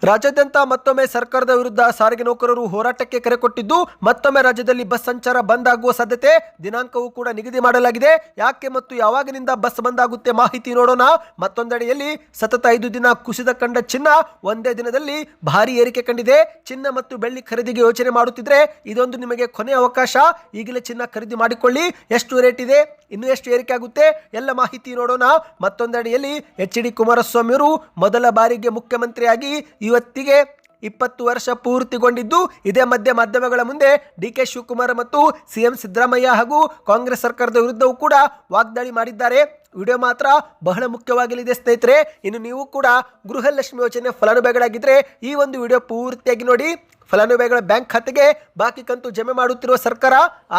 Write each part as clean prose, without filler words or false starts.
ರಾಜ್ಯಾದ್ಯಂತ ಮತ್ತೊಮ್ಮೆ ಸರ್ಕಾರದ ವಿರುದ್ಧ ಸಾರಿಗೆ ನೌಕರರು ಹೋರಾಟಕ್ಕೆ ಕರೆ ಕೊಟ್ಟಿದ್ದು, ಮತ್ತೊಮ್ಮೆ ರಾಜ್ಯದಲ್ಲಿ ಬಸ್ ಸಂಚಾರ ಬಂದ್ ಆಗುವ ಸಾಧ್ಯತೆ, ದಿನಾಂಕವೂ ಕೂಡ ನಿಗದಿ ಮಾಡಲಾಗಿದೆ. ಯಾಕೆ ಮತ್ತು ಯಾವಾಗಿನಿಂದ ಬಸ್ ಬಂದ್ ಆಗುತ್ತೆ ಮಾಹಿತಿ ನೋಡೋಣ. ಮತ್ತೊಂದೆಡೆಯಲ್ಲಿ ಸತತ 5 ದಿನ ಕುಸಿದ ಕಂಡ ಚಿನ್ನ ಒಂದೇ ದಿನದಲ್ಲಿ ಭಾರಿ ಏರಿಕೆ ಕಂಡಿದೆ. ಚಿನ್ನ ಮತ್ತು ಬೆಳ್ಳಿ ಖರೀದಿಗೆ ಯೋಚನೆ ಮಾಡುತ್ತಿದ್ರೆ ಇದೊಂದು ನಿಮಗೆ ಕೊನೆಯ ಅವಕಾಶ. ಈಗಲೇ ಚಿನ್ನ ಖರೀದಿ ಮಾಡಿಕೊಳ್ಳಿ. ಎಷ್ಟು ರೇಟ್ ಇದೆ, ಇನ್ನು ಎಷ್ಟು ಏರಿಕೆ ಆಗುತ್ತೆ, ಎಲ್ಲ ಮಾಹಿತಿ ನೋಡೋಣ. ಮತ್ತೊಂದೆಡೆಯಲ್ಲಿ ಎಚ್.ಡಿ. ಕುಮಾರಸ್ವಾಮಿ ಅವರು ಮೊದಲ ಬಾರಿಗೆ ಮುಖ್ಯಮಂತ್ರಿಯಾಗಿ ಇವತ್ತಿಗೆ 20 ವರ್ಷ ಪೂರ್ತಿಗೊಂಡಿದ್ದು, ಇದೇ ಮಧ್ಯೆ ಮಾಧ್ಯಮಗಳ ಮುಂದೆ ಡಿ.ಕೆ. ಶಿವಕುಮಾರ್ ಮತ್ತು ಸಿಎಂ ಸಿದ್ದರಾಮಯ್ಯ ಹಾಗೂ ಕಾಂಗ್ರೆಸ್ ಸರ್ಕಾರದ ವಿರುದ್ಧವೂ ಕೂಡ ವಾಗ್ದಾಳಿ ಮಾಡಿದ್ದಾರೆ. ವಿಡಿಯೋ ಮಾತ್ರ ಬಹಳ ಮುಖ್ಯವಾಗಲಿದೆ ಸ್ನೇಹಿತರೆ. ಇನ್ನು ನೀವು ಕೂಡ ಗೃಹಲಕ್ಷ್ಮಿ ಯೋಜನೆ ಫಲಾನುಭವಿಗಳಾಗಿದ್ದರೆ ಈ ಒಂದು ವಿಡಿಯೋ ಪೂರ್ತಿಯಾಗಿ ನೋಡಿ. ಫಲಾನುಭವಿಗಳ ಬ್ಯಾಂಕ್ ಖಾತೆಗೆ ಬಾಕಿ ಕಂತು ಜಮೆ ಮಾಡುತ್ತಿರುವ ಸರ್ಕಾರ,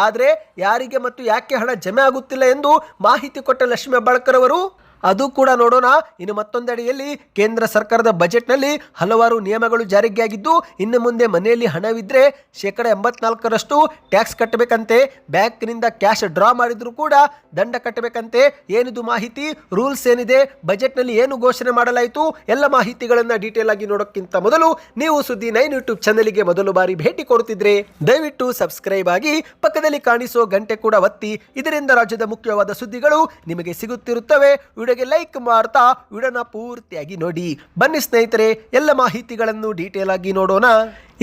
ಆದರೆ ಯಾರಿಗೆ ಮತ್ತು ಯಾಕೆ ಹಣ ಜಮೆ ಆಗುತ್ತಿಲ್ಲ ಎಂದು ಮಾಹಿತಿ ಕೊಟ್ಟ ಲಕ್ಷ್ಮೀ ಹೆಬ್ಬಾಳ್ಕರ್ ಅವರು, ಅದು ಕೂಡ ನೋಡೋಣ. ಇನ್ನು ಮತ್ತೊಂದೆಡೆಯಲ್ಲಿ ಕೇಂದ್ರ ಸರ್ಕಾರದ ಬಜೆಟ್ನಲ್ಲಿ ಹಲವಾರು ನಿಯಮಗಳು ಜಾರಿಗೆ ಆಗಿದ್ದು, ಇನ್ನು ಮುಂದೆ ಮನೆಯಲ್ಲಿ ಹಣವಿದ್ದರೆ 84% ಟ್ಯಾಕ್ಸ್ ಕಟ್ಟಬೇಕಂತೆ. ಬ್ಯಾಂಕ್ನಿಂದ ಕ್ಯಾಶ್ ಡ್ರಾ ಮಾಡಿದ್ರು ಕೂಡ ದಂಡ ಕಟ್ಟಬೇಕಂತೆ. ಏನಿದು ಮಾಹಿತಿ, ರೂಲ್ಸ್ ಏನಿದೆ, ಬಜೆಟ್ನಲ್ಲಿ ಏನು ಘೋಷಣೆ ಮಾಡಲಾಯಿತು, ಎಲ್ಲ ಮಾಹಿತಿಗಳನ್ನು ಡೀಟೇಲ್ ಆಗಿ ನೋಡೋಕ್ಕಿಂತ ಮೊದಲು ನೀವು ಸುದ್ದಿ 9 ಯೂಟ್ಯೂಬ್ ಚಾನಲ್ಗೆ ಮೊದಲು ಬಾರಿ ಭೇಟಿ ಕೊಡುತ್ತಿದ್ರೆ ದಯವಿಟ್ಟು ಸಬ್ಸ್ಕ್ರೈಬ್ ಆಗಿ ಪಕ್ಕದಲ್ಲಿ ಕಾಣಿಸೋ ಗಂಟೆ ಕೂಡ ಒತ್ತಿ. ಇದರಿಂದ ರಾಜ್ಯದ ಮುಖ್ಯವಾದ ಸುದ್ದಿಗಳು ನಿಮಗೆ ಸಿಗುತ್ತಿರುತ್ತವೆ. ವಿಡಿಯೋಗೆ ಲೈಕ್ ಮಾಡ್ತಾ ವಿಡಿಯೋನ ಪೂರ್ತಿಯಾಗಿ ನೋಡಿ. ಬನ್ನಿ ಸ್ನೇಹಿತರೆ, ಎಲ್ಲ ಮಾಹಿತಿಗಳನ್ನು ಡೀಟೇಲ್ ಆಗಿ ನೋಡೋಣ.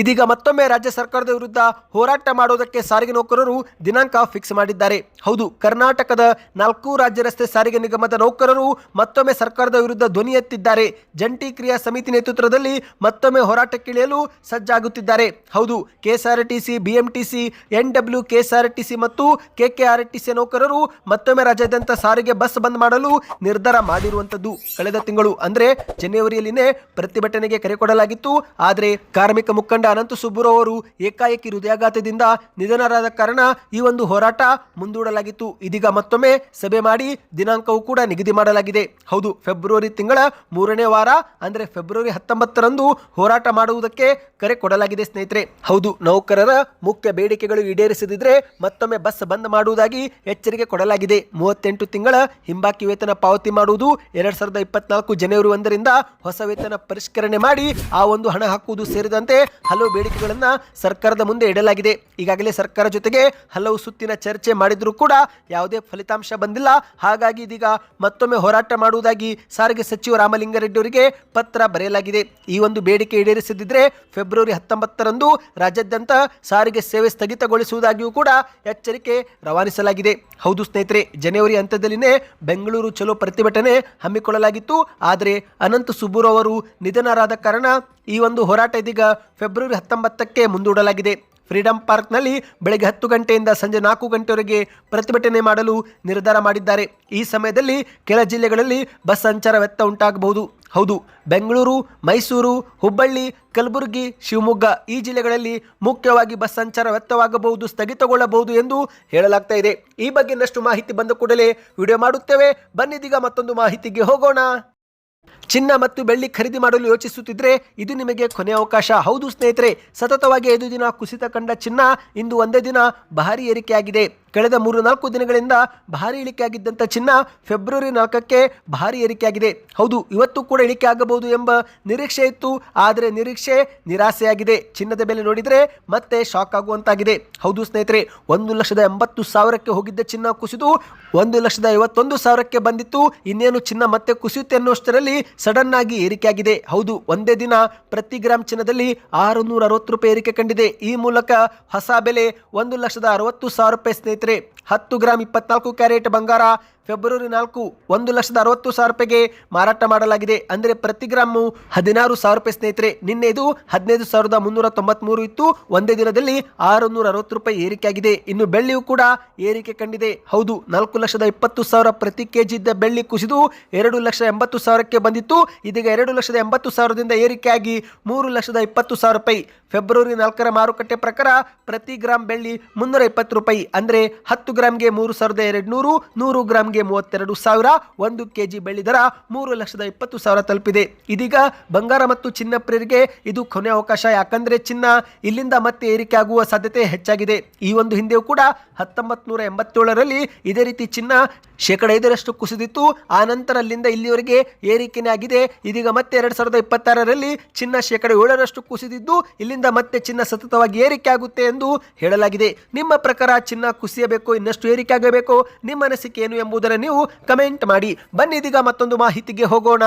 ಇದೀಗ ಮತ್ತೊಮ್ಮೆ ರಾಜ್ಯ ಸರ್ಕಾರದ ವಿರುದ್ಧ ಹೋರಾಟ ಮಾಡೋದಕ್ಕೆ ಸಾರಿಗೆ ನೌಕರರು ದಿನಾಂಕ ಫಿಕ್ಸ್ ಮಾಡಿದ್ದಾರೆ. ಹೌದು, ಕರ್ನಾಟಕದ 4 ರಾಜ್ಯ ರಸ್ತೆ ಸಾರಿಗೆ ನಿಗಮದ ನೌಕರರು ಮತ್ತೊಮ್ಮೆ ಸರ್ಕಾರದ ವಿರುದ್ಧ ಧ್ವನಿ ಎತ್ತಿದ್ದಾರೆ. ಜಂಟಿ ಕ್ರಿಯಾ ಸಮಿತಿ ನೇತೃತ್ವದಲ್ಲಿ ಮತ್ತೊಮ್ಮೆ ಹೋರಾಟಕ್ಕಿಳಿಯಲು ಸಜ್ಜಾಗುತ್ತಿದ್ದಾರೆ. ಹೌದು, ಕೆಎಸ್ಆರ್ಟಿಸಿ, ಬಿಎಂಟಿಸಿ, ಎನ್ಡಬ್ಲ್ಯೂ ಕೆಎಸ್ಆರ್ಟಿಸಿ ಮತ್ತು ಕೆಕೆಆರ್ಟಿಸಿ ನೌಕರರು ಮತ್ತೊಮ್ಮೆ ರಾಜ್ಯಾದ್ಯಂತ ಸಾರಿಗೆ ಬಸ್ ಬಂದ್ ಮಾಡಲು ನಿರ್ಧಾರ ಮಾಡಿರುವಂತದ್ದು. ಕಳೆದ ತಿಂಗಳು ಅಂದ್ರೆ ಜನವರಿಯಲ್ಲಿನೇ ಪ್ರತಿಭಟನೆಗೆ ಕರೆ ಕೊಡಲಾಗಿತ್ತು. ಆದರೆ ಕಾರ್ಮಿಕ ಮುಖಂಡ ಅನಂತ ಸುಬ್ಬುರು ಅವರು ಏಕಾಏಕಿ ಹೃದಯಾಘಾತದಿಂದ ನಿಧನರಾದ ಕಾರಣ ಈ ಒಂದು ಹೋರಾಟ ಮುಂದೂಡಲಾಗಿತ್ತು. ಇದೀಗ ಮತ್ತೊಮ್ಮೆ ಸಭೆ ಮಾಡಿ ದಿನಾಂಕವೂ ಕೂಡ ನಿಗದಿ ಮಾಡಲಾಗಿದೆ. ಹೌದು, ಫೆಬ್ರವರಿ ತಿಂಗಳ 3ನೇ ವಾರ ಅಂದ್ರೆ ಫೆಬ್ರವರಿ 19ರಂದು ಹೋರಾಟ ಮಾಡುವುದಕ್ಕೆ ಕರೆ ಕೊಡಲಾಗಿದೆ ಸ್ನೇಹಿತರೆ. ಹೌದು, ನೌಕರರ ಮುಖ್ಯ ಬೇಡಿಕೆಗಳು ಈಡೇರಿಸದಿದ್ರೆ ಮತ್ತೊಮ್ಮೆ ಬಸ್ ಬಂದ್ ಮಾಡುವುದಾಗಿ ಎಚ್ಚರಿಕೆ ಕೊಡಲಾಗಿದೆ. 38 ತಿಂಗಳ ಹಿಂಬಾಕಿ ವೇತನ ಪಾವತಿ ಮಾಡುವುದು, 2024 ಜನವರಿ 1ರಿಂದ ಹೊಸ ವೇತನ ಪರಿಷ್ಕರಣೆ ಮಾಡಿ ಆ ಒಂದು ಹಣ ಹಾಕುವುದು ಸೇರಿದಂತೆ ಹಲವು ಬೇಡಿಕೆಗಳನ್ನ ಸರ್ಕಾರದ ಮುಂದೆ ಇಡಲಾಗಿದೆ. ಈಗಾಗಲೇ ಸರ್ಕಾರ ಜೊತೆಗೆ ಹಲವು ಸುತ್ತಿನ ಚರ್ಚೆ ಮಾಡಿದ್ರೂ ಕೂಡ ಯಾವುದೇ ಫಲಿತಾಂಶ ಬಂದಿಲ್ಲ. ಹಾಗಾಗಿ ಇದೀಗ ಮತ್ತೊಮ್ಮೆ ಹೋರಾಟ ಮಾಡುವುದಾಗಿ ಸಾರಿಗೆ ಸಚಿವ ರಾಮಲಿಂಗಾರೆಡ್ಡಿ ಅವರಿಗೆ ಪತ್ರ ಬರೆಯಲಾಗಿದೆ. ಈ ಒಂದು ಬೇಡಿಕೆ ಈಡೇರಿಸದಿದ್ರೆ ಫೆಬ್ರವರಿ 19ರಂದು ರಾಜ್ಯಾದ್ಯಂತ ಸಾರಿಗೆ ಸೇವೆ ಸ್ಥಗಿತಗೊಳಿಸುವುದಾಗಿಯೂ ಕೂಡ ಎಚ್ಚರಿಕೆ ರವಾನಿಸಲಾಗಿದೆ. ಹೌದು ಸ್ನೇಹಿತರೆ, ಜನವರಿ ಅಂತ್ಯದಲ್ಲಿನೇ ಬೆಂಗಳೂರು ಚಲೋ ಪ್ರತಿಭಟನೆ ಹಮ್ಮಿಕೊಳ್ಳಲಾಗಿತ್ತು. ಆದರೆ ಅನಂತ ಸುಬ್ಬುರು ಅವರು ನಿಧನರಾದ ಕಾರಣ ಈ ಒಂದು ಹೋರಾಟ ಇದೀಗ ಫೆಬ್ರವರಿ 19ಕ್ಕೆ ಮುಂದೂಡಲಾಗಿದೆ. ಫ್ರೀಡಂ ಪಾರ್ಕ್ನಲ್ಲಿ ಬೆಳಗ್ಗೆ 10 ಗಂಟೆಯಿಂದ ಸಂಜೆ 4 ಗಂಟೆವರೆಗೆ ಪ್ರತಿಭಟನೆ ಮಾಡಲು ನಿರ್ಧಾರ ಮಾಡಿದ್ದಾರೆ. ಈ ಸಮಯದಲ್ಲಿ ಕೆಲ ಜಿಲ್ಲೆಗಳಲ್ಲಿ ಬಸ್ ಸಂಚಾರ ವ್ಯತ್ಯಯ ಉಂಟಾಗಬಹುದು. ಹೌದು, ಬೆಂಗಳೂರು, ಮೈಸೂರು, ಹುಬ್ಬಳ್ಳಿ, ಕಲಬುರಗಿ, ಶಿವಮೊಗ್ಗ ಈ ಜಿಲ್ಲೆಗಳಲ್ಲಿ ಮುಖ್ಯವಾಗಿ ಬಸ್ ಸಂಚಾರ ವ್ಯತ್ಯಯವಾಗಬಹುದು, ಸ್ಥಗಿತಗೊಳ್ಳಬಹುದು ಎಂದು ಹೇಳಲಾಗ್ತಾ ಇದೆ. ಈ ಬಗ್ಗೆ ಇನ್ನಷ್ಟು ಮಾಹಿತಿ ಬಂದ ಕೂಡಲೇ ವಿಡಿಯೋ ಮಾಡುತ್ತೇವೆ. ಬನ್ನಿದೀಗ ಮತ್ತೊಂದು ಮಾಹಿತಿಗೆ ಹೋಗೋಣ. ಚಿನ್ನ ಮತ್ತು ಬೆಳ್ಳಿ ಖರೀದಿ ಮಾಡಲು ಯೋಚಿಸುತ್ತಿದ್ರೆ ಇದು ನಿಮಗೆ ಕೊನೆಯ ಅವಕಾಶ. ಹೌದು ಸ್ನೇಹಿತರೆ, ಸತತವಾಗಿ 5 ದಿನ ಕುಸಿತ ಕಂಡ ಚಿನ್ನ ಇಂದು ಒಂದೇ ದಿನ ಭಾರಿ ಏರಿಕೆಯಾಗಿದೆ. ಕಳೆದ 3-4 ದಿನಗಳಿಂದ ಭಾರಿ ಇಳಿಕೆಯಾಗಿದ್ದಂಥ ಚಿನ್ನ ಫೆಬ್ರವರಿ 4ಕ್ಕೆ ಭಾರಿ ಏರಿಕೆಯಾಗಿದೆ. ಹೌದು, ಇವತ್ತು ಕೂಡ ಇಳಿಕೆ ಆಗಬಹುದು ಎಂಬ ನಿರೀಕ್ಷೆ ಇತ್ತು. ಆದರೆ ನಿರೀಕ್ಷೆ ನಿರಾಸೆಯಾಗಿದೆ. ಚಿನ್ನದ ಬೆಲೆ ನೋಡಿದರೆ ಮತ್ತೆ ಶಾಕ್ ಆಗುವಂತಾಗಿದೆ. ಹೌದು ಸ್ನೇಹಿತರೆ, 1,80,000ಕ್ಕೆ ಹೋಗಿದ್ದ ಚಿನ್ನ ಕುಸಿದು 1,51,000ಕ್ಕೆ ಬಂದಿತ್ತು. ಇನ್ನೇನು ಚಿನ್ನ ಮತ್ತೆ ಕುಸಿಯುತ್ತೆ ಅನ್ನೋಷ್ಟರಲ್ಲಿ ಸಡನ್ ಆಗಿ ಏರಿಕೆಯಾಗಿದೆ. ಹೌದು, ಒಂದೇ ದಿನ ಪ್ರತಿ ಗ್ರಾಮ್ ಚಿನ್ನದಲ್ಲಿ 660 ರೂಪಾಯಿ ಏರಿಕೆ ಕಂಡಿದೆ. ಈ ಮೂಲಕ ಹೊಸ ಬೆಲೆ 1,60,000 ರೂಪಾಯಿ ಸ್ನೇಹಿತರೆ. 10 ಗ್ರಾಮ್ 24 ಕ್ಯಾರೆಟ್ ಬಂಗಾರ ಫೆಬ್ರವರಿ 4 1,60,000 ರೂಪಾಯಿಗೆ ಮಾರಾಟ ಮಾಡಲಾಗಿದೆ. ಅಂದರೆ ಪ್ರತಿ ಗ್ರಾಮು 16,000 ರೂಪಾಯಿ ಸ್ನೇಹಿತರೆ. ನಿನ್ನೆ ಇದು 15,393 ಇತ್ತು. ಒಂದೇ ದಿನದಲ್ಲಿ 660 ರೂಪಾಯಿ ಏರಿಕೆಯಾಗಿದೆ. ಇನ್ನು ಬೆಳ್ಳಿಯೂ ಕೂಡ ಏರಿಕೆ ಕಂಡಿದೆ. ಹೌದು, 4,20,000 ಪ್ರತಿ ಕೆಜಿ ಇದ್ದ ಬೆಳ್ಳಿ ಕುಸಿದು 2,80,000ಕ್ಕೆ ಬಂದಿತ್ತು. ಇದೀಗ 2,80,000ದಿಂದ ಏರಿಕೆಯಾಗಿ 3,20,000 ರೂಪಾಯಿ. ಫೆಬ್ರವರಿ 4ರ ಮಾರುಕಟ್ಟೆ ಪ್ರಕಾರ ಪ್ರತಿ ಗ್ರಾಮ್ ಬೆಳ್ಳಿ 320 ರೂಪಾಯಿ. ಅಂದರೆ 10 ಗ್ರಾಮ್ಗೆ 3,200, 100 ಗ್ರಾಮ್ಗೆ 32,000. 1 ಕೆಜಿ ಬೆಳ್ಳಿ ದರ 3,20,000 ತಲುಪಿದೆ. ಇದೀಗ ಬಂಗಾರ ಮತ್ತು ಚಿನ್ನ ಪ್ರಿಯರಿಗೆ ಇದು ಕೊನೆ ಅವಕಾಶ. ಯಾಕಂದ್ರೆ ಚಿನ್ನ ಇಲ್ಲಿಂದ ಮತ್ತೆ ಏರಿಕೆ ಆಗುವ ಸಾಧ್ಯತೆ ಹೆಚ್ಚಾಗಿದೆ. ಈ ಒಂದು ಹಿಂದೆಯೂ ಕೂಡ 1987ರಲ್ಲಿ ಇದೇ ರೀತಿ ಚಿನ್ನ 5% ಕುಸಿದಿತ್ತು. ಆ ನಂತರ ಅಲ್ಲಿಂದ ಇಲ್ಲಿವರೆಗೆ ಏರಿಕೆನೇ ಆಗಿದೆ. ಇದೀಗ ಮತ್ತೆ 2026ರಲ್ಲಿ ಚಿನ್ನ 7% ಕುಸಿದಿದ್ದು ಇಲ್ಲಿಂದ ಮತ್ತೆ ಚಿನ್ನ ಸತತವಾಗಿ ಏರಿಕೆ ಆಗುತ್ತೆ ಎಂದು ಹೇಳಲಾಗಿದೆ. ನಿಮ್ಮ ಪ್ರಕಾರ ಚಿನ್ನ ಕುಸಿಯಬೇಕು, ಇನ್ನಷ್ಟು ಏರಿಕೆ ಆಗಬೇಕು? ನಿಮ್ಮ ಅನಿಸಿಕೆ ಏನು ಎಂಬುದನ್ನು ನೀವು ಕಮೆಂಟ್ ಮಾಡಿ. ಬನ್ನಿ ಇದೀಗ ಮತ್ತೊಂದು ಮಾಹಿತಿಗೆ ಹೋಗೋಣ.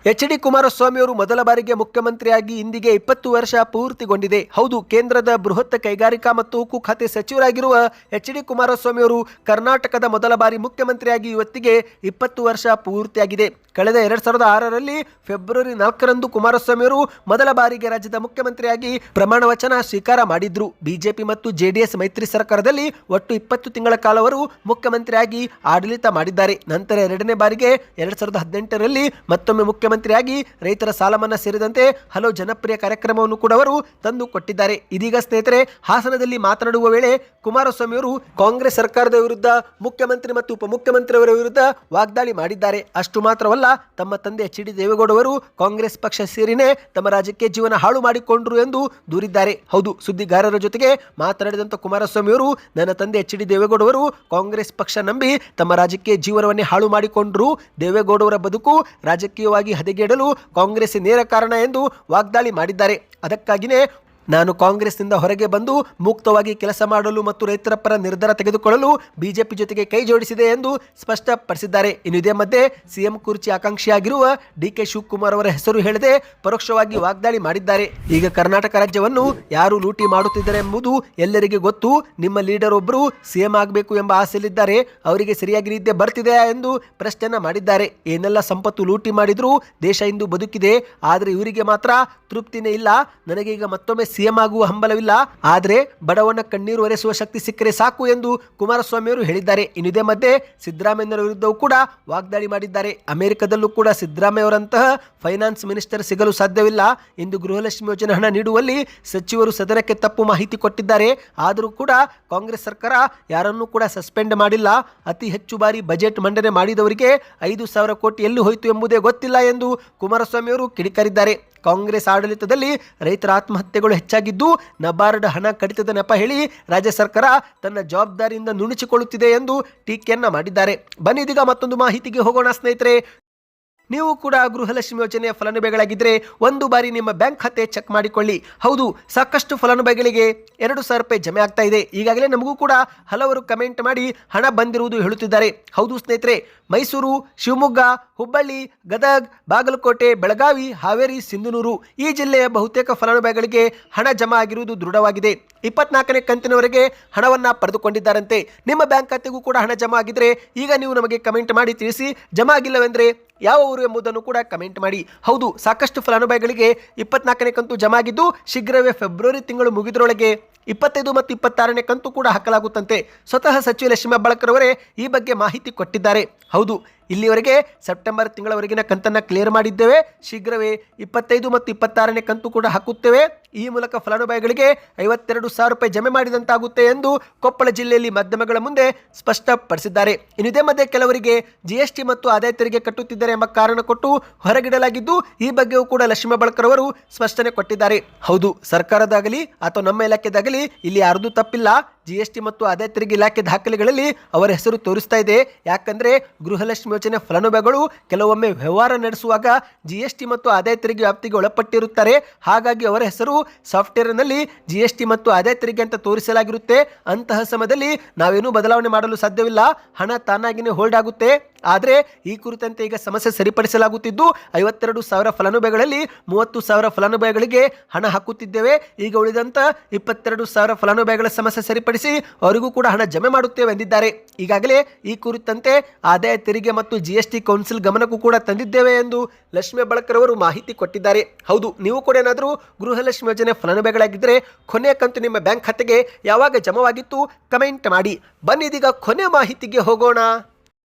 ಎಚ್.ಡಿ. ಕುಮಾರಸ್ವಾಮಿ ಅವರು ಮೊದಲ ಬಾರಿಗೆ ಮುಖ್ಯಮಂತ್ರಿಯಾಗಿ ಇಂದಿಗೆ 20 ವರ್ಷ ಪೂರ್ತಿಗೊಂಡಿದೆ. ಹೌದು, ಕೇಂದ್ರದ ಬೃಹತ್ ಕೈಗಾರಿಕಾ ಮತ್ತು ಉಕ್ಕು ಖಾತೆ ಸಚಿವರಾಗಿರುವ ಎಚ್.ಡಿ. ಕುಮಾರಸ್ವಾಮಿ ಅವರು ಕರ್ನಾಟಕದ ಮೊದಲ ಬಾರಿ ಮುಖ್ಯಮಂತ್ರಿಯಾಗಿ ಇವತ್ತಿಗೆ 20 ವರ್ಷ ಪೂರ್ತಿಯಾಗಿದೆ. ಕಳೆದ 2006ರಲ್ಲಿ ಫೆಬ್ರವರಿ 4ರಂದು ಕುಮಾರಸ್ವಾಮಿ ಅವರು ಮೊದಲ ಬಾರಿಗೆ ರಾಜ್ಯದ ಮುಖ್ಯಮಂತ್ರಿಯಾಗಿ ಪ್ರಮಾಣ ವಚನ ಸ್ವೀಕಾರ ಮಾಡಿದ್ರು. ಬಿಜೆಪಿ ಮತ್ತು ಜೆಡಿಎಸ್ ಮೈತ್ರಿ ಸರ್ಕಾರದಲ್ಲಿ ಒಟ್ಟು 20 ತಿಂಗಳ ಕಾಲ ಅವರು ಮುಖ್ಯಮಂತ್ರಿಯಾಗಿ ಆಡಳಿತ ಮಾಡಿದ್ದಾರೆ. ನಂತರ 2ನೇ ಬಾರಿಗೆ 2018ರಲ್ಲಿ ಮತ್ತೊಮ್ಮೆ ಮುಖ್ಯಮಂತ್ರಿಯಾಗಿ ರೈತರ ಸಾಲ ಮನ್ನಾ ಸೇರಿದಂತೆ ಹಲವು ಜನಪ್ರಿಯ ಕಾರ್ಯಕ್ರಮವನ್ನು ಕೂಡ ಅವರು ತಂದು ಕೊಟ್ಟಿದ್ದಾರೆ. ಇದೀಗ ಸ್ನೇಹಿತರೆ, ಹಾಸನದಲ್ಲಿ ಮಾತನಾಡುವ ವೇಳೆ ಕುಮಾರಸ್ವಾಮಿ ಅವರು ಕಾಂಗ್ರೆಸ್ ಸರ್ಕಾರದ ವಿರುದ್ಧ ಮುಖ್ಯಮಂತ್ರಿ ಮತ್ತು ಉಪಮುಖ್ಯಮಂತ್ರಿಯವರ ವಿರುದ್ಧ ವಾಗ್ದಾಳಿ ಮಾಡಿದ್ದಾರೆ. ಅಷ್ಟು ಮಾತ್ರವಲ್ಲ, ತಮ್ಮ ತಂದೆ ಎಚ್.ಡಿ. ದೇವೇಗೌಡ ಅವರು ಕಾಂಗ್ರೆಸ್ ಪಕ್ಷ ಸೇರಿನೇ ತಮ್ಮ ರಾಜಕೀಯ ಜೀವನ ಹಾಳು ಮಾಡಿಕೊಂಡ್ರು ಎಂದು ದೂರಿದ್ದಾರೆ. ಹೌದು, ಸುದ್ದಿಗಾರರ ಜೊತೆಗೆ ಮಾತನಾಡಿದಂತ ಕುಮಾರಸ್ವಾಮಿ ಅವರು, ನನ್ನ ತಂದೆ ಎಚ್.ಡಿ. ದೇವೇಗೌಡ ಅವರು ಕಾಂಗ್ರೆಸ್ ಪಕ್ಷ ನಂಬಿ ತಮ್ಮ ರಾಜಕೀಯ ಜೀವನವನ್ನೇ ಹಾಳು ಮಾಡಿಕೊಂಡ್ರು. ದೇವೇಗೌಡವರ ಬದುಕು ರಾಜಕೀಯವಾಗಿ ಹದಗೆಡಲು ಕಾಂಗ್ರೆಸ್ ನೇರ ಕಾರಣ ಎಂದು ವಾಗ್ದಾಳಿ ಮಾಡಿದ್ದಾರೆ. ಅದಕ್ಕಾಗಿಯೇ ನಾನು ಕಾಂಗ್ರೆಸ್ನಿಂದ ಹೊರಗೆ ಬಂದು ಮುಕ್ತವಾಗಿ ಕೆಲಸ ಮಾಡಲು ಮತ್ತು ರೈತರ ಪರ ನಿರ್ಧಾರ ತೆಗೆದುಕೊಳ್ಳಲು ಬಿಜೆಪಿ ಜೊತೆಗೆ ಕೈ ಜೋಡಿಸಿದೆ ಎಂದು ಸ್ಪಷ್ಟಪಡಿಸಿದ್ದಾರೆ. ಇನ್ನು ಇದೇ ಮಧ್ಯೆ ಸಿಎಂ ಕುರ್ಚಿ ಆಕಾಂಕ್ಷಿಯಾಗಿರುವ ಡಿ.ಕೆ. ಶಿವಕುಮಾರ್ ಅವರ ಹೆಸರು ಹೇಳದೆ ಪರೋಕ್ಷವಾಗಿ ವಾಗ್ದಾಳಿ ಮಾಡಿದ್ದಾರೆ. ಈಗ ಕರ್ನಾಟಕ ರಾಜ್ಯವನ್ನು ಯಾರು ಲೂಟಿ ಮಾಡುತ್ತಿದ್ದಾರೆ ಎಂಬುದು ಎಲ್ಲರಿಗೆ ಗೊತ್ತು. ನಿಮ್ಮ ಲೀಡರ್ ಒಬ್ಬರು ಸಿಎಂ ಆಗಬೇಕು ಎಂಬ ಆಸೆಯಲ್ಲಿದ್ದಾರೆ. ಅವರಿಗೆ ಸರಿಯಾಗಿ ನಿದ್ದೆ ಬರ್ತಿದೆಯಾ ಎಂದು ಪ್ರಶ್ನೆಯನ್ನ ಮಾಡಿದ್ದಾರೆ. ಏನೆಲ್ಲ ಸಂಪತ್ತು ಲೂಟಿ ಮಾಡಿದ್ರು ದೇಶ ಇಂದು ಬದುಕಿದೆ, ಆದರೆ ಇವರಿಗೆ ಮಾತ್ರ ತೃಪ್ತಿನೇ ಇಲ್ಲ. ನನಗೆ ಈಗ ಮತ್ತೊಮ್ಮೆ ಸಿಎಂ ಆಗುವ ಹಂಬಲವಿಲ್ಲ, ಆದರೆ ಬಡವನ ಕಣ್ಣೀರು ಒರೆಸುವ ಶಕ್ತಿ ಸಿಕ್ಕರೆ ಸಾಕು ಎಂದು ಕುಮಾರಸ್ವಾಮಿ ಅವರು ಹೇಳಿದ್ದಾರೆ. ಇನ್ನು ಇದೇ ಮಧ್ಯೆ ಸಿದ್ದರಾಮಯ್ಯರ ವಿರುದ್ಧವೂ ಕೂಡ ವಾಗ್ದಾಳಿ ಮಾಡಿದ್ದಾರೆ. ಅಮೆರಿಕದಲ್ಲೂ ಕೂಡ ಸಿದ್ದರಾಮಯ್ಯವರಂತಹ ಫೈನಾನ್ಸ್ ಮಿನಿಸ್ಟರ್ ಸಿಗಲು ಸಾಧ್ಯವಿಲ್ಲ ಎಂದು ಗೃಹಲಕ್ಷ್ಮಿ ಯೋಜನೆ ಹಣ ನೀಡುವಲ್ಲಿ ಸಚಿವರು ಸದನಕ್ಕೆ ತಪ್ಪು ಮಾಹಿತಿ ಕೊಟ್ಟಿದ್ದಾರೆ. ಆದರೂ ಕೂಡ ಕಾಂಗ್ರೆಸ್ ಸರ್ಕಾರ ಯಾರನ್ನೂ ಕೂಡ ಸಸ್ಪೆಂಡ್ ಮಾಡಿಲ್ಲ. ಅತಿ ಹೆಚ್ಚು ಬಾರಿ ಬಜೆಟ್ ಮಂಡನೆ ಮಾಡಿದವರಿಗೆ 5,000 ಕೋಟಿ ಎಲ್ಲಿ ಹೋಯಿತು ಎಂಬುದೇ ಗೊತ್ತಿಲ್ಲ ಎಂದು ಕುಮಾರಸ್ವಾಮಿ ಅವರು ಕಿಡಿಕಾರಿದ್ದಾರೆ. ಕಾಂಗ್ರೆಸ್ ಆಡಳಿತದಲ್ಲಿ ರೈತರ ಆತ್ಮಹತ್ಯೆಗಳು ಹೆಚ್ಚಾಗಿದ್ದು ನಬಾರ್ಡ್ ಹಣ ಕಡಿತದ ನೆಪ ಹೇಳಿ ರಾಜ್ಯ ಸರ್ಕಾರ ತನ್ನ ಜವಾಬ್ದಾರಿಯಿಂದ ನುಣುಚಿಕೊಳ್ಳುತ್ತಿದೆ ಎಂದು ಟೀಕೆಯನ್ನ ಮಾಡಿದ್ದಾರೆ. ಬನ್ನಿ ಇದೀಗ ಮತ್ತೊಂದು ಮಾಹಿತಿಗೆ ಹೋಗೋಣ ಸ್ನೇಹಿತರೆ. ನೀವು ಕೂಡ ಗೃಹಲಕ್ಷ್ಮಿ ಯೋಜನೆಯ ಫಲಾನುಭವಿಗಳಾಗಿದ್ದರೆ ಒಂದು ಬಾರಿ ನಿಮ್ಮ ಬ್ಯಾಂಕ್ ಖಾತೆ ಚೆಕ್ ಮಾಡಿಕೊಳ್ಳಿ. ಹೌದು, ಸಾಕಷ್ಟು ಫಲಾನುಭವಿಗಳಿಗೆ 2,000 ರೂಪಾಯಿ ಜಮೆ ಆಗ್ತಾ ಇದೆ. ಈಗಾಗಲೇ ನಮಗೂ ಕೂಡ ಹಲವರು ಕಮೆಂಟ್ ಮಾಡಿ ಹಣ ಬಂದಿರುವುದು ಹೇಳುತ್ತಿದ್ದಾರೆ. ಹೌದು ಸ್ನೇಹಿತರೆ, ಮೈಸೂರು, ಶಿವಮೊಗ್ಗ, ಹುಬ್ಬಳ್ಳಿ, ಗದಗ್, ಬಾಗಲಕೋಟೆ, ಬೆಳಗಾವಿ, ಹಾವೇರಿ, ಸಿಂಧನೂರು ಈ ಜಿಲ್ಲೆಯ ಬಹುತೇಕ ಫಲಾನುಭವಿಗಳಿಗೆ ಹಣ ಜಮಾ ಆಗಿರುವುದು ದೃಢವಾಗಿದೆ. 24ನೇ ಕಂತಿನವರೆಗೆ ಹಣವನ್ನು ಪಡೆದುಕೊಂಡಿದ್ದಾರಂತೆ. ನಿಮ್ಮ ಬ್ಯಾಂಕ್ ಖಾತೆಗೂ ಕೂಡ ಹಣ ಜಮಾ ಆಗಿದ್ರೆ ಈಗ ನೀವು ನಮಗೆ ಕಮೆಂಟ್ ಮಾಡಿ ತಿಳಿಸಿ. ಜಮಾ ಆಗಿಲ್ಲವೆಂದರೆ ಯಾವ ಊರು ಎಂಬುದನ್ನು ಕೂಡ ಕಮೆಂಟ್ ಮಾಡಿ. ಹೌದು, ಸಾಕಷ್ಟು ಫಲಾನುಭವಿಗಳಿಗೆ 24ನೇ ಕಂತು ಜಮಾ ಆಗಿದ್ದು ಶೀಘ್ರವೇ ಫೆಬ್ರವರಿ ತಿಂಗಳು ಮುಗಿದರೊಳಗೆ 25 ಮತ್ತು 26ನೇ ಕಂತು ಕೂಡ ಹಾಕಲಾಗುತ್ತಂತೆ. ಸ್ವತಃ ಸಚಿವ ಲಕ್ಷ್ಮೀ ಹೆಬ್ಬಾಳ್ಕರ್ ಅವರೇ ಈ ಬಗ್ಗೆ ಮಾಹಿತಿ ಕೊಟ್ಟಿದ್ದಾರೆ. ಹೌದು, ಇಲ್ಲಿವರೆಗೆ ಸೆಪ್ಟೆಂಬರ್ ತಿಂಗಳವರೆಗಿನ ಕಂತನ್ನು ಕ್ಲಿಯರ್ ಮಾಡಿದ್ದೇವೆ. ಶೀಘ್ರವೇ 25 ಮತ್ತು 26ನೇ ಕಂತು ಕೂಡ ಹಾಕುತ್ತೇವೆ. ಈ ಮೂಲಕ ಫಲಾನುಭವಿಗಳಿಗೆ 52,000 ರೂಪಾಯಿ ಜಮೆ ಮಾಡಿದಂತಾಗುತ್ತೆ ಎಂದು ಕೊಪ್ಪಳ ಜಿಲ್ಲೆಯಲ್ಲಿ ಮಾಧ್ಯಮಗಳ ಮುಂದೆ ಸ್ಪಷ್ಟಪಡಿಸಿದ್ದಾರೆ. ಇನ್ನು ಇದೇ ಮಧ್ಯೆ ಕೆಲವರಿಗೆ GST ಮತ್ತು ಆದಾಯ ತೆರಿಗೆ ಕಟ್ಟುತ್ತಿದ್ದಾರೆ ಎಂಬ ಕಾರಣ ಕೊಟ್ಟು ಹೊರಗಿಡಲಾಗಿದ್ದು ಈ ಬಗ್ಗೆಯೂ ಕೂಡ ಲಕ್ಷ್ಮೀ ಹೆಬ್ಬಾಳ್ಕರ್ ಅವರು ಸ್ಪಷ್ಟನೆ ಕೊಟ್ಟಿದ್ದಾರೆ. ಹೌದು, ಸರ್ಕಾರದಾಗಲಿ ಅಥವಾ ನಮ್ಮ ಇಲಾಖೆದಾಗಲಿ ಇಲ್ಲಿ ಯಾರ್ದು ತಪ್ಪಿಲ್ಲ. GST ಮತ್ತು ಆದಾಯ ತೆರಿಗೆ ಇಲಾಖೆ ದಾಖಲೆಗಳಲ್ಲಿ ಅವರ ಹೆಸರು ತೋರಿಸ್ತಾ ಇದೆ. ಯಾಕಂದ್ರೆ ಗೃಹಲಕ್ಷ್ಮಿ ಯೋಜನೆ ಫಲಾನುಭವಿಗಳು ಕೆಲವೊಮ್ಮೆ ವ್ಯವಹಾರ ನಡೆಸುವಾಗ GST ಮತ್ತು ಆದಾಯ ತೆರಿಗೆ ವ್ಯಾಪ್ತಿಗೆ ಒಳಪಟ್ಟಿರುತ್ತಾರೆ. ಹಾಗಾಗಿ ಅವರ ಹೆಸರು ಸಾಫ್ಟ್ವೇರ್ನಲ್ಲಿ GST ಮತ್ತು ಆದಾಯ ತೆರಿಗೆ ಅಂತ ತೋರಿಸಲಾಗಿರುತ್ತೆ. ಅಂತಹ ಸಮಯದಲ್ಲಿ ನಾವೇನೂ ಬದಲಾವಣೆ ಮಾಡಲು ಸಾಧ್ಯವಿಲ್ಲ. ಹಣ ತಾನಾಗಿನೇ ಹೋಲ್ಡ್ ಆಗುತ್ತೆ. ಆದರೆ ಈ ಕುರಿತಂತೆ ಈಗ ಸಮಸ್ಯೆ ಸರಿಪಡಿಸಲಾಗುತ್ತಿದ್ದು 52,000 ಫಲಾನುಭವಿಗಳಲ್ಲಿ 30,000 ಫಲಾನುಭವಿಗಳಿಗೆ ಹಣ ಹಾಕುತ್ತಿದ್ದೇವೆ. ಈಗ ಉಳಿದಂತ 22,000 ಫಲಾನುಭವಿಗಳ ಸಮಸ್ಯೆ ಸರಿಪಡಿಸಿ ಅವರಿಗೂ ಕೂಡ ಹಣ ಜಮೆ ಮಾಡುತ್ತೇವೆ ಎಂದಿದ್ದಾರೆ. ಈಗಾಗಲೇ ಈ ಕುರಿತಂತೆ ಆದಾಯ ತೆರಿಗೆ ಮತ್ತು GST ಕೌನ್ಸಿಲ್ ಗಮನಕ್ಕೂ ಕೂಡ ತಂದಿದ್ದೇವೆ ಎಂದು ಲಕ್ಷ್ಮೀ ಹೆಬ್ಬಾಳ್ಕರ್ ಅವರು ಮಾಹಿತಿ ಕೊಟ್ಟಿದ್ದಾರೆ. ಹೌದು, ನೀವು ಕೂಡ ಏನಾದರೂ ಗೃಹಲಕ್ಷ್ಮಿ ಯೋಜನೆ ಫಲಾನುಭವಿಗಳಾಗಿದ್ದರೆ ಕೊನೆಯ ಕಂತು ನಿಮ್ಮ ಬ್ಯಾಂಕ್ ಖಾತೆಗೆ ಯಾವಾಗ ಜಮವಾಗಿತ್ತು ಕಮೆಂಟ್ ಮಾಡಿ. ಬನ್ನಿ ಇದೀಗ ಕೊನೆ ಮಾಹಿತಿಗೆ ಹೋಗೋಣ.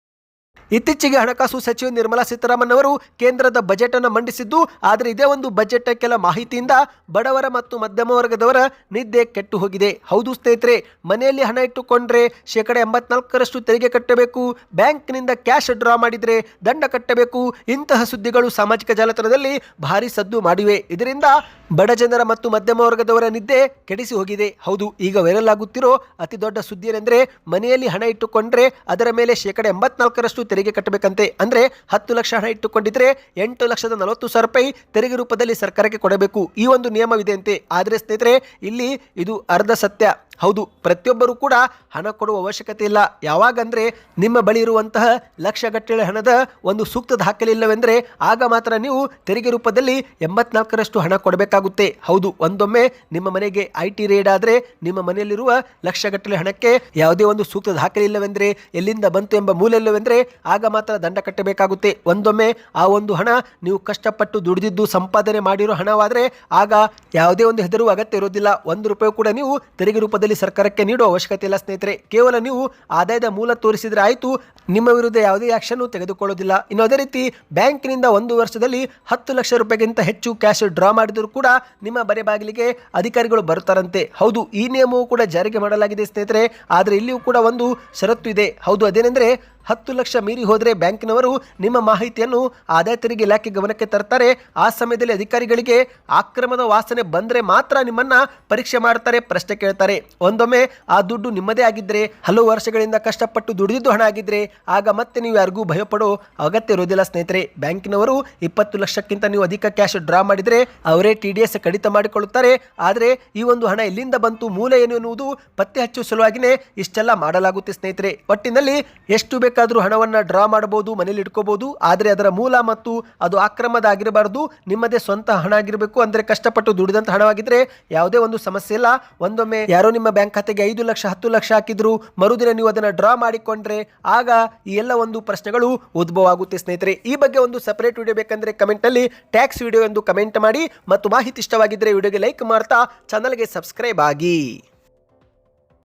ಇತ್ತೀಚೆಗೆ ಹಣಕಾಸು ಸಚಿವೆ ನಿರ್ಮಲಾ ಸೀತಾರಾಮನ್ ಅವರು ಕೇಂದ್ರದ ಬಜೆಟ್ ಅನ್ನು ಮಂಡಿಸಿದ್ದು, ಆದರೆ ಇದೇ ಒಂದು ಬಜೆಟ್ ಕೆಲ ಮಾಹಿತಿಯಿಂದ ಬಡವರ ಮತ್ತು ಮಧ್ಯಮ ವರ್ಗದವರ ನಿದ್ದೆ ಕೆಟ್ಟು ಹೋಗಿದೆ. ಹೌದು ಸ್ನೇಹಿತರೆ, ಮನೆಯಲ್ಲಿ ಹಣ ಇಟ್ಟುಕೊಂಡ್ರೆ 84% ತೆರಿಗೆ ಕಟ್ಟಬೇಕು, ಬ್ಯಾಂಕ್ನಿಂದ ಕ್ಯಾಶ್ ಡ್ರಾ ಮಾಡಿದ್ರೆ ದಂಡ ಕಟ್ಟಬೇಕು. ಇಂತಹ ಸುದ್ದಿಗಳು ಸಾಮಾಜಿಕ ಜಾಲತಾಣದಲ್ಲಿ ಭಾರಿ ಸದ್ದು ಮಾಡಿವೆ. ಇದರಿಂದ ಬಡ ಜನರ ಮತ್ತು ಮಧ್ಯಮ ವರ್ಗದವರ ನಿದ್ದೆ ಕೆಡಿಸಿ ಹೋಗಿದೆ. ಹೌದು, ಈಗ ವೈರಲ್ ಆಗುತ್ತಿರೋ ಅತಿ ದೊಡ್ಡ ಸುದ್ದಿ ಏನೆಂದ್ರೆ, ಮನೆಯಲ್ಲಿ ಹಣ ಇಟ್ಟುಕೊಂಡ್ರೆ ಅದರ ಮೇಲೆ 84% ತೆರಿಗೆ ಕಟ್ಟಬೇಕಂತೆ. ಅಂದ್ರೆ 10 ಲಕ್ಷ ಹಣ ಇಟ್ಟುಕೊಂಡಿದ್ರೆ 8,40,000 ರೂಪಾಯಿ ತೆರಿಗೆ ರೂಪದಲ್ಲಿ ಸರ್ಕಾರಕ್ಕೆ ಕೊಡಬೇಕು. ಈ ಒಂದು ನಿಯಮವಿದೆಯಂತೆ. ಆದರೆ ಸ್ನೇಹಿತರೆ, ಇಲ್ಲಿ ಇದು ಅರ್ಧ ಸತ್ಯ. ಹೌದು, ಪ್ರತಿಯೊಬ್ಬರು ಕೂಡ ಹಣ ಕೊಡುವ ಅವಶ್ಯಕತೆ ಇಲ್ಲ. ಯಾವಾಗಂದ್ರೆ ನಿಮ್ಮ ಬಳಿ ಇರುವಂತಹ ಲಕ್ಷಗಟ್ಟಲೆ ಹಣದ ಒಂದು ಸೂಕ್ತ ದಾಖಲಿಲ್ಲವೆಂದರೆ ಆಗ ಮಾತ್ರ ನೀವು ತೆರಿಗೆ ರೂಪದಲ್ಲಿ 84% ಹಣ ಕೊಡಬೇಕಾಗುತ್ತೆ. ಹೌದು, ಒಂದೊಮ್ಮೆ ನಿಮ್ಮ ಮನೆಗೆ IT ರೇಡ್ ಆದರೆ ನಿಮ್ಮ ಮನೆಯಲ್ಲಿರುವ ಲಕ್ಷಗಟ್ಟಲೆ ಹಣಕ್ಕೆ ಯಾವುದೇ ಒಂದು ಸೂಕ್ತ ದಾಖಲೆ ಇಲ್ಲವೆಂದರೆ, ಎಲ್ಲಿಂದ ಬಂತು ಎಂಬ ಮೂಲ ಇಲ್ಲವೆಂದರೆ ಆಗ ಮಾತ್ರ ದಂಡ ಕಟ್ಟಬೇಕಾಗುತ್ತೆ. ಒಂದೊಮ್ಮೆ ಆ ಒಂದು ಹಣ ನೀವು ಕಷ್ಟಪಟ್ಟು ದುಡಿದಿದ್ದು ಸಂಪಾದನೆ ಮಾಡಿರೋ ಹಣವಾದರೆ ಆಗ ಯಾವುದೇ ಒಂದು ಹೆದರುವ ಅಗತ್ಯ ಇರೋದಿಲ್ಲ. 1 ರೂಪಾಯಿ ಕೂಡ ನೀವು ತೆರಿಗೆ ರೂಪದಲ್ಲಿ ಸರ್ಕಾರಕ್ಕೆ ನೀಡುವ ಅವಶ್ಯಕತೆ ಇಲ್ಲ ಸ್ನೇಹಿತರೆ. ಕೇವಲ ನೀವು ಆದಾಯದ ಮೂಲ ತೋರಿಸಿದ್ರೆ ಆಯಿತು, ನಿಮ್ಮ ವಿರುದ್ಧ ಯಾವುದೇ ಆಕ್ಷನ್ ತೆಗೆದುಕೊಳ್ಳೋದಿಲ್ಲ. ಇನ್ನು ಅದೇ ರೀತಿ ಬ್ಯಾಂಕಿನಿಂದ 1 ವರ್ಷದಲ್ಲಿ 10 ಲಕ್ಷ ರೂಪಾಯಿಗಿಂತ ಹೆಚ್ಚು ಕ್ಯಾಶ್ ಡ್ರಾ ಮಾಡಿದರೂ ಕೂಡ ನಿಮ್ಮ ಮನೆ ಬಾಗಿಲಿಗೆ ಅಧಿಕಾರಿಗಳು ಬರುತ್ತಾರಂತೆ. ಹೌದು, ಈ ನಿಯಮವು ಕೂಡ ಜಾರಿಗೆ ಮಾಡಲಾಗಿದೆ ಸ್ನೇಹಿತರೆ. ಆದರೆ ಇಲ್ಲಿಯೂ ಕೂಡ ಒಂದು ಷರತ್ತು ಇದೆ. ಹೌದು, ಅದೇನೆಂದರೆ 10 ಲಕ್ಷ ಮೀರಿ ಹೋದರೆ ಬ್ಯಾಂಕಿನವರು ನಿಮ್ಮ ಮಾಹಿತಿಯನ್ನು ಆದಾಯ ತೆರಿಗೆ ಇಲಾಖೆ ಗಮನಕ್ಕೆ ತರ್ತಾರೆ. ಆ ಸಮಯದಲ್ಲಿ ಅಧಿಕಾರಿಗಳಿಗೆ ಆಕ್ರಮದ ವಾಸನೆ ಬಂದರೆ ಮಾತ್ರ ನಿಮ್ಮನ್ನ ಪರೀಕ್ಷೆ ಮಾಡ್ತಾರೆ, ಪ್ರಶ್ನೆ ಕೇಳ್ತಾರೆ. ಒಂದೊಮ್ಮೆ ಆ ದುಡ್ಡು ನಿಮ್ಮದೇ ಆಗಿದ್ರೆ, ಹಲವು ವರ್ಷಗಳಿಂದ ಕಷ್ಟಪಟ್ಟು ದುಡಿದಿದ್ದು ಹಣ ಆಗಿದ್ರೆ ಆಗ ಮತ್ತೆ ನೀವು ಯಾರಿಗೂ ಭಯಪಡೋ ಅಗತ್ಯ ಇರೋದಿಲ್ಲ ಸ್ನೇಹಿತರೆ. ಬ್ಯಾಂಕಿನವರು 20 ಲಕ್ಷಕ್ಕಿಂತ ನೀವು ಅಧಿಕ ಕ್ಯಾಶ್ ಡ್ರಾ ಮಾಡಿದರೆ ಅವರೇ TDS ಕಡಿತ ಮಾಡಿಕೊಳ್ಳುತ್ತಾರೆ. ಆದರೆ ಈ ಒಂದು ಹಣ ಎಲ್ಲಿಂದ ಬಂತು, ಮೂಲ ಏನು ಎನ್ನುವುದು ಪತ್ತೆ ಹಚ್ಚುವ ಸಲುವಾಗಿನೇ ಇಷ್ಟೆಲ್ಲ ಮಾಡಲಾಗುತ್ತೆ ಸ್ನೇಹಿತರೆ. ಒಟ್ಟಿನಲ್ಲಿ ಎಷ್ಟು ಬೇಕಾದರೂ ಹಣವನ್ನು ಡ್ರಾ ಮಾಡಬಹುದು, ಮನೇಲಿ ಇಟ್ಕೋಬಹುದು. ಆದರೆ ಅದರ ಮೂಲ ಮತ್ತು ಅದು ಆಕ್ರಮದ ಆಗಿರಬಾರದು, ನಿಮ್ಮದೇ ಸ್ವಂತ ಹಣ ಆಗಿರಬೇಕು. ಅಂದರೆ ಕಷ್ಟಪಟ್ಟು ದುಡಿದಂತ ಹಣವಾಗಿದ್ರೆ ಯಾವುದೇ ಒಂದು ಸಮಸ್ಯೆ ಇಲ್ಲ. ಒಂದೊಮ್ಮೆ ಯಾರೋ ನಿಮ್ಮ ಬ್ಯಾಂಕ್ ಖಾತೆಗೆ 5 ಲಕ್ಷ 10 ಲಕ್ಷ ಹಾಕಿದ್ರು, ಮರುದಿನ ನೀವು ಅದನ್ನು ಡ್ರಾ ಮಾಡಿಕೊಂಡ್ರೆ ಆಗ ಈ ಎಲ್ಲ ಒಂದು ಪ್ರಶ್ನೆಗಳು ಉದ್ಭವ ಆಗುತ್ತೆ ಸ್ನೇಹಿತರೆ. ಈ ಬಗ್ಗೆ ಒಂದು ಸಪರೇಟ್ ವಿಡಿಯೋ ಬೇಕಂದ್ರೆ ಕಮೆಂಟ್ ಅಲ್ಲಿ ಟ್ಯಾಕ್ಸ್ ವಿಡಿಯೋ ಎಂದು ಕಮೆಂಟ್ ಮಾಡಿ. ಮತ್ತು ಮಾಹಿತಿ ಇಷ್ಟವಾಗಿದ್ದರೆ ವಿಡಿಯೋಗೆ ಲೈಕ್ ಮಾಡ್ತಾ ಚಾನಲ್ಗೆ ಸಬ್ಸ್ಕ್ರೈಬ್ ಆಗಿ.